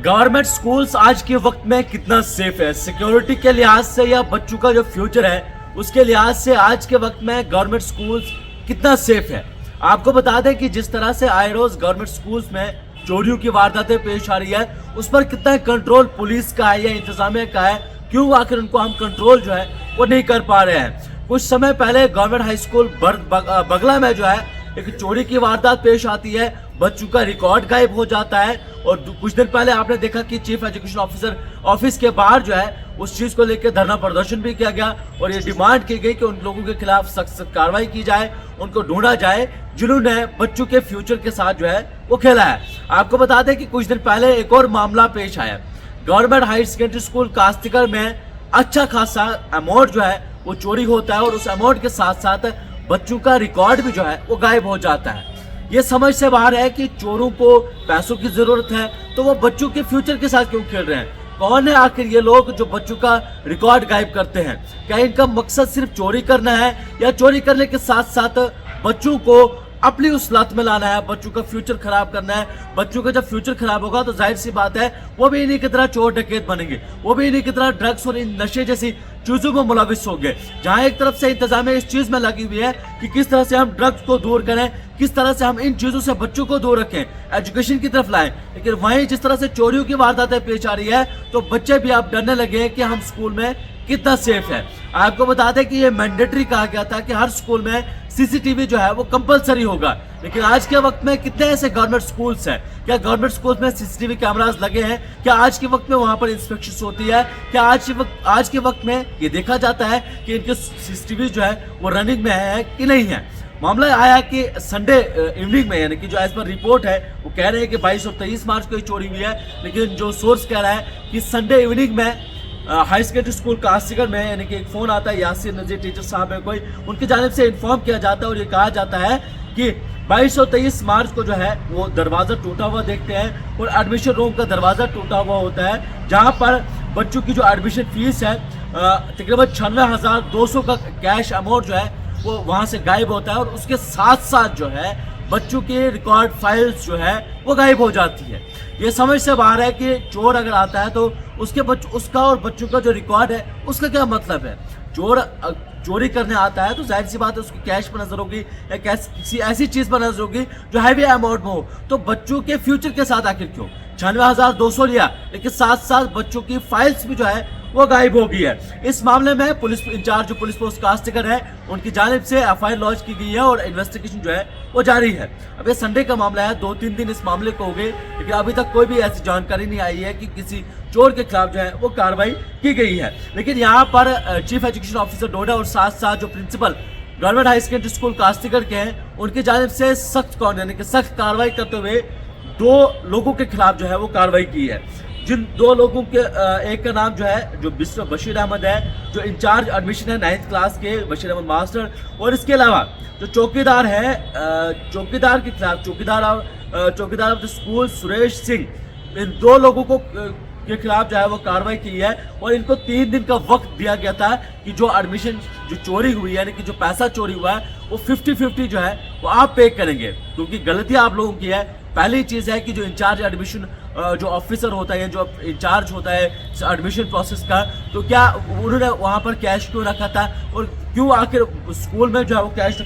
Government schools आज के वक्त में कितना सेफ है? सिक्योरिटी के लिहाज से या बच्चों का जो फ्यूचर है उसके लिहाज से आज के वक्त में गवर्नमेंट स्कूल्स कितना सेफ है? आपको बता दें कि जिस तरह से आए रोज गवर्नमेंट स्कूल्स में चोरियों की वारदातें पेश आ रही है, उस पर कितना कंट्रोल पुलिस का है या इंतजामिया का है? क्यों आखिर उनको हम कंट्रोल जो है वो नहीं कर पा रहे हैं? कुछ समय पहले गवर्नमेंट हाई स्कूल बगला में जो है एक चोरी की वारदात पेश आती है, बच्चों का रिकॉर्ड गायब हो जाता है। और कुछ दिन पहले आपने देखा कि चीफ एजुकेशन ऑफिसर ऑफिस के बाहर जो है उस चीज को लेकर धरना प्रदर्शन भी किया गया और ये डिमांड की गई कि उन लोगों के खिलाफ सख्त कार्रवाई की जाए, उनको ढूंढा जाए जिन्होंने बच्चों के फ्यूचर के साथ जो है वो खेला है। आपको बता दें कि कुछ दिन पहले एक और मामला पेश आया। गवर्नमेंट हायर सेकेंडरी स्कूल कास्तिकर में अच्छा खासा अमाउंट जो है वो चोरी होता है और उस अमाउंट के साथ साथ बच्चों का रिकॉर्ड भी जो है वो गायब हो जाता है। ये समझ से बाहर है कि चोरों को पैसों की जरूरत है, तो वो बच्चों के फ्यूचर के साथ क्यों खेल रहे हैं? कौन है आखिर ये लोग जो बच्चों का रिकॉर्ड गायब करते हैं? क्या इनका मकसद सिर्फ चोरी करना है या चोरी करने के साथ साथ बच्चों को अपनी उस लत में लाना है, बच्चों का फ्यूचर खराब करना है? बच्चों का जब फ्यूचर खराब होगा तो जाहिर सी बात है वो भी इन्हीं की तरह चोर डकैत बनेंगे, वो भी इन्हीं की तरह ड्रग्स और इन नशे जैसी चीजों में मुलविस होंगे। जहां एक तरफ से इंतजामिया इस चीज में लगी हुई है कि किस तरह से हम ड्रग्स को दूर करें, किस तरह से हम इन चीजों से बच्चों को दूर रखें, एजुकेशन की तरफ लाएं, लेकिन वहीं जिस तरह से चोरियों की वारदातें पेश आ रही है तो बच्चे भी अब डरने लगे हैं कि हम स्कूल में कितना सेफ है। आपको बता दें कि ये मैंडेटरी कहा गया था कि हर स्कूल में सीसीटीवी जो है वो कंपलसरी होगा, लेकिन आज के वक्त में कितने ऐसे गवर्नमेंट स्कूल्स हैं? क्या गवर्नमेंट स्कूल्स में सीसीटीवी कैमरास लगे हैं? क्या आज के वक्त में वहां पर इंस्पेक्शन होती है? क्या आज के वक्त में ये देखा जाता है कि इनके सीसीटीवी जो है वो रनिंग में है कि नहीं है? मामला आया कि संडे इवनिंग में, यानी कि जो एज पर रिपोर्ट है वो कह रहे हैं कि 22 और 23 मार्च को ही चोरी हुई है, लेकिन जो सोर्स कह रहा है कि संडे इवनिंग में हाई सेकेंडरी स्कूल कास्तिकर में यानी कि एक फोन आता है, यासिर नजीर टीचर साहब है कोई, उनकी जानिब से इन्फॉर्म किया जाता है और ये कहा जाता है कि 22 और 23 मार्च को जो है वो दरवाज़ा टूटा हुआ देखते हैं और एडमिशन रूम का दरवाज़ा टूटा हुआ होता है, जहाँ पर बच्चों की जो एडमिशन फीस है तकरीबन 96,200 का कैश अमाउंट जो है वो वहाँ से गायब होता है और उसके साथ साथ जो है बच्चों के रिकॉर्ड फाइल्स जो है वो गायब हो जाती है। ये समझ से बाहर है कि चोर अगर आता है तो उसका और बच्चों का जो रिकॉर्ड है उसका क्या मतलब है? चोर चोरी करने आता है तो जाहिर सी बात है उसकी कैश पर नजर होगी या किसी ऐसी चीज पर नजर होगी जो हैवी अमाउंट में हो, तो बच्चों के फ्यूचर के साथ आखिर क्यों? 96,200 लिया, लेकिन साथ साथ बच्चों की फाइल्स भी जो है वो गायब हो गई है। इस मामले में पुलिस इंचार्ज जो पुलिस पोस्ट कास्तिकर है उनकी जानिब से एफआईआर लॉन्च की गई है और इन्वेस्टिगेशन जो है वो जारी है। अब ये संडे का मामला है, 2-3 दिन इस मामले को हो गए, लेकिन अभी तक कोई भी ऐसी जानकारी नहीं आई है कि किसी चोर के खिलाफ जो है वो कार्रवाई की गई है। लेकिन यहाँ पर चीफ एजुकेशन ऑफिसर डोडा और साथ साथ जो principal government high secondary school Kastikar के हैं उनकी जानिब से सख्त कार्रवाई करते हुए 2 लोगों के खिलाफ जो है वो कार्रवाई की है। जिन 2 लोगों के एक का नाम जो है जो बशीर अहमद है, जो इंचार्ज एडमिशन है 9th क्लास के बशीर अहमद मास्टर, और इसके अलावा जो चौकीदार है चौकीदार के खिलाफ चौकीदार of the school Suresh Singh, इन 2 लोगों को के खिलाफ जो है वो कार्रवाई की है और इनको 3 दिन का वक्त दिया गया था कि जो एडमिशन जो चोरी हुई है यानी कि जो पैसा चोरी हुआ है वो 50-50 जो है वो आप पे करेंगे, क्योंकि गलती आप लोगों की है। पहली चीज है कि जो इंचार्ज एडमिशन जो ऑफिसर होता है, जो इंचार्ज होता है एडमिशन प्रोसेस का, तो क्या उन्होंने वहां पर कैश क्यों रखा था और क्यों आखिर स्कूल में जो है वो कैश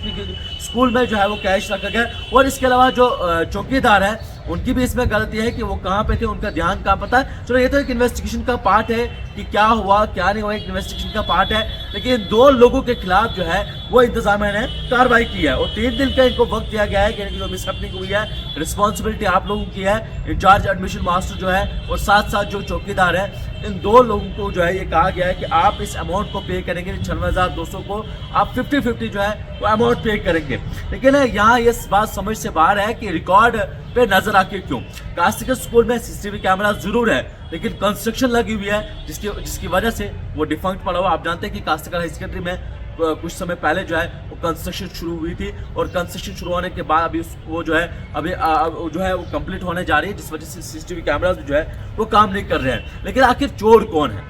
रखा गया? और इसके अलावा जो चौकीदार है उनकी भी इसमें गलती है कि वो कहाँ पे थे, उनका ध्यान कहाँ पता है। चलो ये तो एक इन्वेस्टिगेशन का पार्ट है कि क्या हुआ क्या नहीं हुआ, एक इन्वेस्टिगेशन का पार्ट है, लेकिन 2 लोगों के खिलाफ जो है वो इंतजामिया ने कार्रवाई की है और 3 दिन का इनको वक्त दिया गया है कि जो मिसहैपनिंग हुई है रिस्पॉन्सिबिलिटी आप लोगों की है, इंचार्ज एडमिशन मास्टर जो है और साथ साथ जो चौकीदार है, इन 2 लोगों को जो है ये कहा गया है कि आप इस अमाउंट को पे करेंगे, 96,200 को आप 50-50 जो है वो अमाउंट पे करेंगे। लेकिन यहाँ ये बात समझ से बाहर है कि रिकॉर्ड पे नजर आके क्यों? कास्तिकर स्कूल में सीसीटीवी कैमरा जरूर है, लेकिन कंस्ट्रक्शन लगी हुई है जिसकी वजह से वो डिफंक्ट पड़ा हुआ। आप जानते हैं कि कास्तिकर हाई सेकेंडरी में कुछ समय पहले जो है वो कंस्ट्रक्शन शुरू हुई थी और कंस्ट्रक्शन शुरू होने के बाद अभी वो जो है अभी जो है वो कंप्लीट होने जा रही है, जिस वजह से सीसीटीवी कैमरास जो है वो काम नहीं कर रहे हैं। लेकिन आखिर चोर कौन है?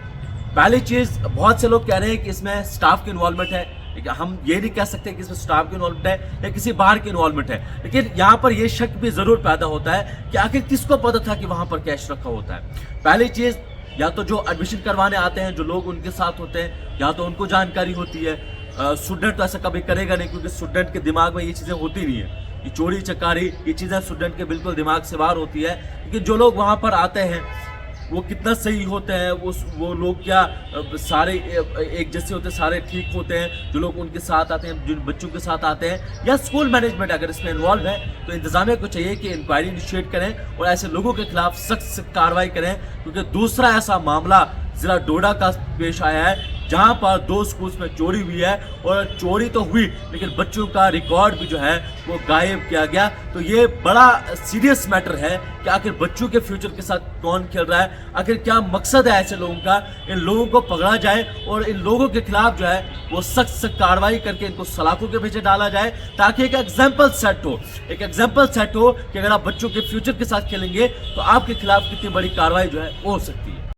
पहली चीज, बहुत से लोग कह रहे हैं कि इसमें स्टाफ की इन्वॉल्वमेंट है, हम ये नहीं कह सकते कि इसमें स्टाफ की इन्वॉल्वमेंट है या किसी बाहर की इन्वॉल्वमेंट है, लेकिन यहाँ पर ये शक भी जरूर पैदा होता है कि आखिर किसको पता था कि वहां पर कैश रखा होता है। पहली चीज, या तो जो एडमिशन करवाने आते हैं, जो लोग उनके साथ होते हैं, या तो उनको जानकारी होती है। स्टूडेंट तो ऐसा कभी करेगा नहीं, क्योंकि स्टूडेंट के दिमाग में ये चीज़ें होती नहीं है। ये चोरी चकारी ये चीज़ें स्टूडेंट के बिल्कुल दिमाग से बाहर होती है। लेकिन जो लोग वहाँ पर आते हैं वो कितना सही होते हैं, वो लोग क्या सारे एक जैसे होते हैं, सारे ठीक होते हैं जो लोग उनके साथ आते हैं, जिन बच्चों के साथ आते हैं, या स्कूल मैनेजमेंट अगर इसमें इन्वॉल्व है तो इंतजामिया को चाहिए कि इंक्वायरी इनिशिएट करें और ऐसे लोगों के खिलाफ सख्त कार्रवाई करें। क्योंकि दूसरा ऐसा मामला जिला डोडा का पेश आया है जहां पर 2 स्कूल्स में चोरी हुई है, और चोरी तो हुई लेकिन बच्चों का रिकॉर्ड भी जो है वो गायब किया गया। तो ये बड़ा सीरियस मैटर है कि आखिर बच्चों के फ्यूचर के साथ कौन खेल रहा है, आखिर क्या मकसद है ऐसे लोगों का। इन लोगों को पकड़ा जाए और इन लोगों के खिलाफ जो है वो सख्त कार्रवाई करके इनको सलाखों के पीछे डाला जाए, ताकि एक एग्जाम्पल सेट हो, कि अगर आप बच्चों के फ्यूचर के साथ खेलेंगे तो आपके खिलाफ कितनी बड़ी कार्रवाई जो है वो हो सकती है।